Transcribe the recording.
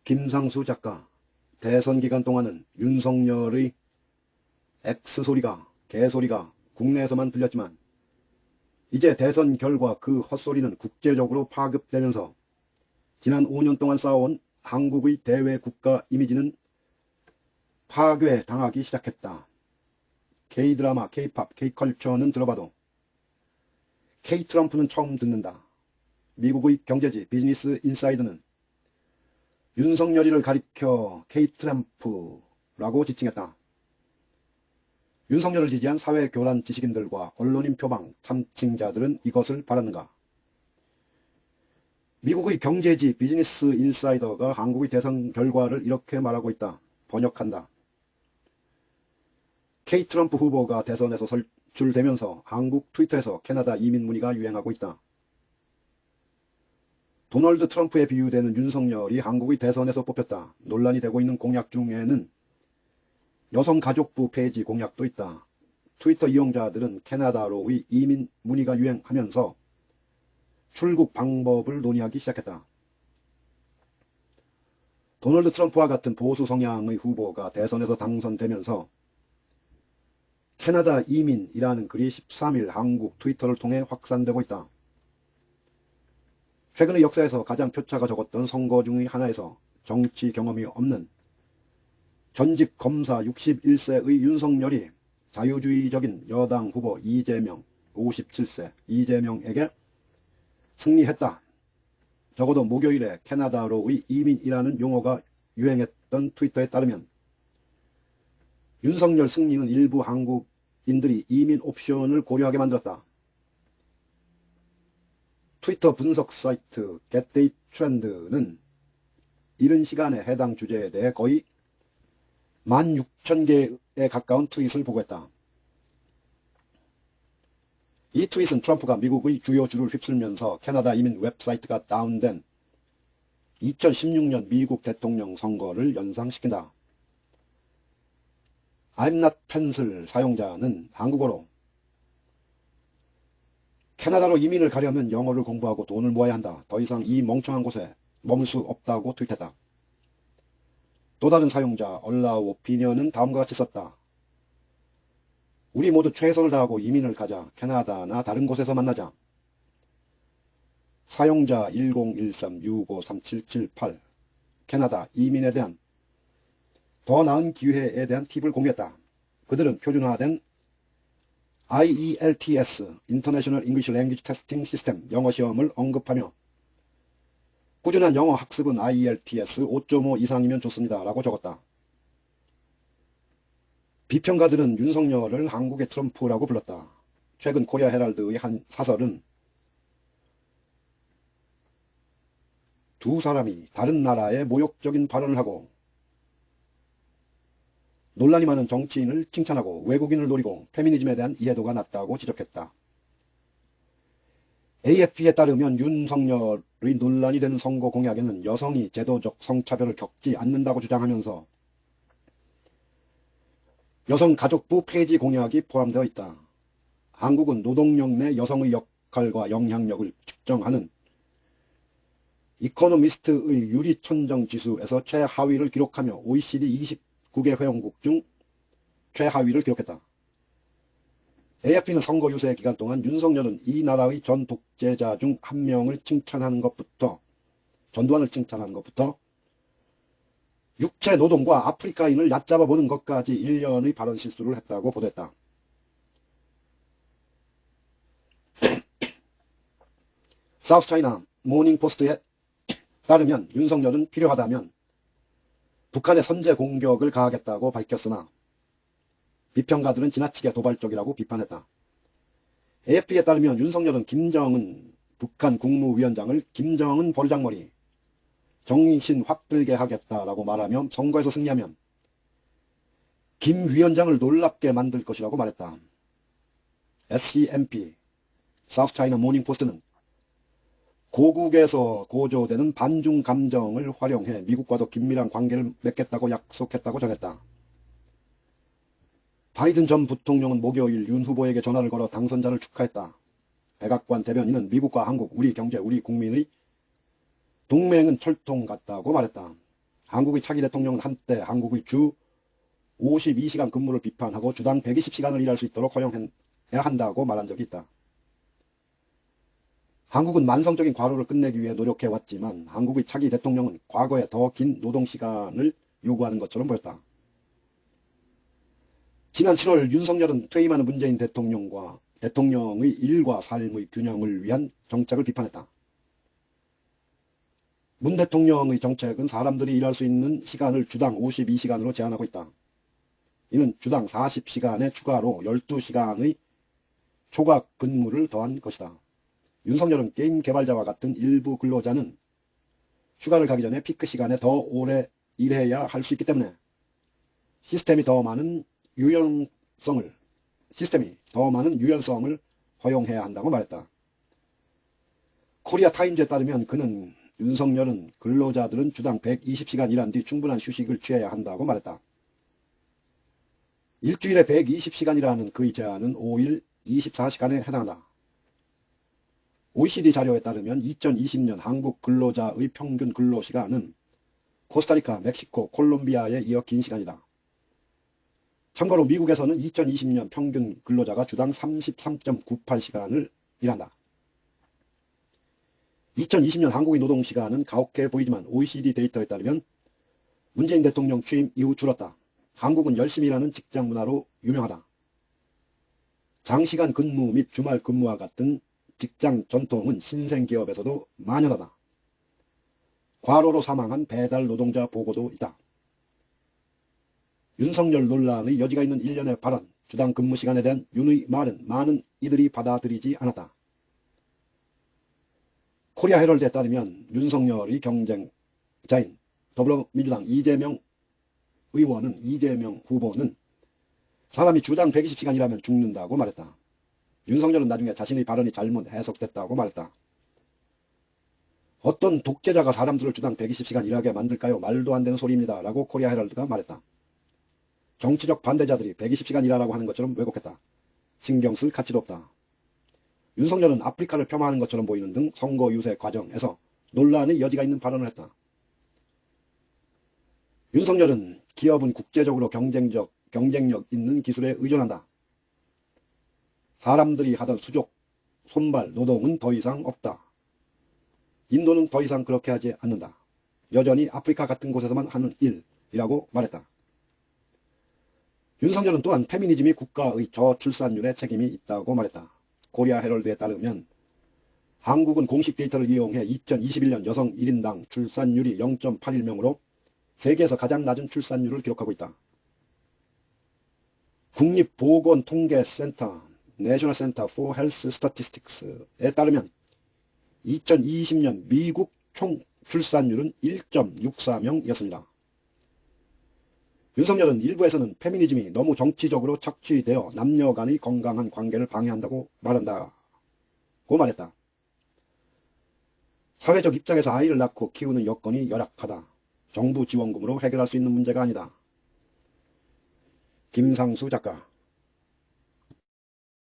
김상수 작가, 대선 기간 동안은 윤석열의 X소리가, 개소리가 국내에서만 들렸지만 이제 대선 결과 그 헛소리는 국제적으로 파급되면서 지난 5년 동안 쌓아온 한국의 대외 국가 이미지는 파괴당하기 시작했다. K드라마, K팝, K컬처는 들어봐도 K트럼프는 처음 듣는다. 미국의 경제지 비즈니스 인사이더는 윤석열이를 가리켜 K트럼프라고 지칭했다. 윤석열을 지지한 사회교란 지식인들과 언론인 표방 참칭자들은 이것을 바랐는가? 미국의 경제지 비즈니스 인사이더가 한국의 대선 결과를 이렇게 말하고 있다. 번역한다. K트럼프 후보가 대선에서 선출되면서 한국 트위터에서 캐나다 이민 문의가 유행하고 있다. 도널드 트럼프에 비유되는 윤석열이 한국의 대선에서 뽑혔다. 논란이 되고 있는 공약 중에는 여성가족부 폐지 공약도 있다. 트위터 이용자들은 캐나다로의 이민 문의가 유행하면서 출국 방법을 논의하기 시작했다. 도널드 트럼프와 같은 보수 성향의 후보가 대선에서 당선되면서 캐나다 이민이라는 글이 13일 한국 트위터를 통해 확산되고 있다. 최근의 역사에서 가장 표차가 적었던 선거 중의 하나에서 정치 경험이 없는 전직 검사 61세의 윤석열이 자유주의적인 여당 후보 이재명 57세 이재명에게 승리했다. 적어도 목요일에 캐나다로의 이민이라는 용어가 유행했던 트위터에 따르면 윤석열 승리는 일부 한국인들이 이민 옵션을 고려하게 만들었다. 트위터 분석 사이트 겟데이트렌드는 이른 시간에 해당 주제에 대해 거의 16,000개에 가까운 트윗을 보고했다. 이 트윗은 트럼프가 미국의 주요 주를 휩쓸면서 캐나다 이민 웹사이트가 다운된 2016년 미국 대통령 선거를 연상시킨다. I'm not pencil 사용자는 한국어로 캐나다로 이민을 가려면 영어를 공부하고 돈을 모아야 한다. 더 이상 이 멍청한 곳에 머물 수 없다고 트윗했다. 또 다른 사용자 얼라오피니언은 다음과 같이 썼다. 우리 모두 최선을 다하고 이민을 가자. 캐나다나 다른 곳에서 만나자. 사용자 1013653778 캐나다 이민에 대한 더 나은 기회에 대한 팁을 공유했다. 그들은 표준화된 IELTS International English Language Testing System 영어 시험을 언급하며 꾸준한 영어 학습은 IELTS 5.5 이상이면 좋습니다. 라고 적었다. 비평가들은 윤석열을 한국의 트럼프라고 불렀다. 최근 코리아 헤럴드의 한 사설은 두 사람이 다른 나라에 모욕적인 발언을 하고 논란이 많은 정치인을 칭찬하고 외국인을 노리고 페미니즘에 대한 이해도가 낮다고 지적했다. AFP에 따르면 윤석열의 논란이 되는 선거 공약에는 여성이 제도적 성차별을 겪지 않는다고 주장하면서 여성가족부 폐지 공약이 포함되어 있다. 한국은 노동력 내 여성의 역할과 영향력을 측정하는 이코노미스트의 유리천정 지수에서 최하위를 기록하며 OECD 29개 회원국 중 최하위를 기록했다. AFP는 선거 유세 기간 동안 윤석열은 이 나라의 전 독재자 중 한 명을 칭찬하는 것부터 전두환을 칭찬하는 것부터 육체 노동과 아프리카인을 얕잡아 보는 것까지 1년의 발언 실수를 했다고 보도했다. 사우스차이나 모닝포스트에 따르면 윤석열은 필요하다면 북한의 선제 공격을 가하겠다고 밝혔으나 비평가들은 지나치게 도발적이라고 비판했다. AFP에 따르면 윤석열은 김정은 북한 국무위원장을 김정은 볼장머리 정신 확 들게 하겠다라고 말하며 선거에서 승리하면 김 위원장을 놀랍게 만들 것이라고 말했다. SCMP 사우스차이나 모닝포스트는 고국에서 고조되는 반중 감정을 활용해 미국과도 긴밀한 관계를 맺겠다고 약속했다고 전했다. 바이든 전 부통령은 목요일 윤 후보에게 전화를 걸어 당선자를 축하했다. 백악관 대변인은 미국과 한국, 우리 경제, 우리 국민의 동맹은 철통 같다고 말했다. 한국의 차기 대통령은 한때 한국의 주 52시간 근무를 비판하고 주당 120시간을 일할 수 있도록 허용해야 한다고 말한 적이 있다. 한국은 만성적인 과로를 끝내기 위해 노력해왔지만 한국의 차기 대통령은 과거에 더 긴 노동시간을 요구하는 것처럼 보였다. 지난 7월 윤석열은 퇴임하는 문재인 대통령의 일과 삶의 균형을 위한 정책을 비판했다. 문 대통령의 정책은 사람들이 일할 수 있는 시간을 주당 52시간으로 제한하고 있다. 이는 주당 40시간에 추가로 12시간의 초과 근무를 더한 것이다. 윤석열은 게임 개발자와 같은 일부 근로자는 휴가를 가기 전에 피크 시간에 더 오래 일해야 할 수 있기 때문에 시스템이 더 많은 유연성을 허용해야 한다고 말했다. 코리아 타임즈에 따르면 그는 윤석열은 근로자들은 주당 120시간 일한 뒤 충분한 휴식을 취해야 한다고 말했다. 일주일에 120시간이라는 그의 제한은 5일 24시간에 해당한다. OECD 자료에 따르면 2020년 한국 근로자의 평균 근로시간은 코스타리카, 멕시코, 콜롬비아에 이어 긴 시간이다. 참고로 미국에서는 2020년 평균 근로자가 주당 33.98시간을 일한다. 2020년 한국의 노동시간은 가혹해 보이지만 OECD 데이터에 따르면 문재인 대통령 취임 이후 줄었다. 한국은 열심히 일하는 직장 문화로 유명하다. 장시간 근무 및 주말 근무와 같은 직장 전통은 신생기업에서도 만연하다. 과로로 사망한 배달 노동자 보고도 있다. 윤석열 논란의 여지가 있는 일련의 발언, 주당 근무시간에 대한 윤의 말은 많은 이들이 받아들이지 않았다. 코리아 헤럴드에 따르면 윤석열의 경쟁자인 더불어민주당 이재명 후보는 사람이 주당 120시간 일하면 죽는다고 말했다. 윤석열은 나중에 자신의 발언이 잘못 해석됐다고 말했다. 어떤 독재자가 사람들을 주당 120시간 일하게 만들까요? 말도 안 되는 소리입니다. 라고 코리아 헤럴드가 말했다. 정치적 반대자들이 120시간 일하라고 하는 것처럼 왜곡했다. 신경 쓸 가치도 없다. 윤석열은 아프리카를 폄하하는 것처럼 보이는 등 선거 유세 과정에서 논란의 여지가 있는 발언을 했다. 윤석열은 기업은 국제적으로 경쟁력 있는 기술에 의존한다. 사람들이 하던 수족, 손발, 노동은 더 이상 없다. 인도는 더 이상 그렇게 하지 않는다. 여전히 아프리카 같은 곳에서만 하는 일이라고 말했다. 윤석열은 또한 페미니즘이 국가의 저출산율에 책임이 있다고 말했다. 코리아 헤럴드에 따르면 한국은 공식 데이터를 이용해 2021년 여성 1인당 출산율이 0.81명으로 세계에서 가장 낮은 출산율을 기록하고 있다. 국립보건통계센터 National Center for Health Statistics에 따르면 2020년 미국 총 출산율은 1.64명이었습니다. 윤석열은 일부에서는 페미니즘이 너무 정치적으로 착취되어 남녀 간의 건강한 관계를 방해한다고 말했다. 사회적 입장에서 아이를 낳고 키우는 여건이 열악하다. 정부 지원금으로 해결할 수 있는 문제가 아니다. 김상수 작가.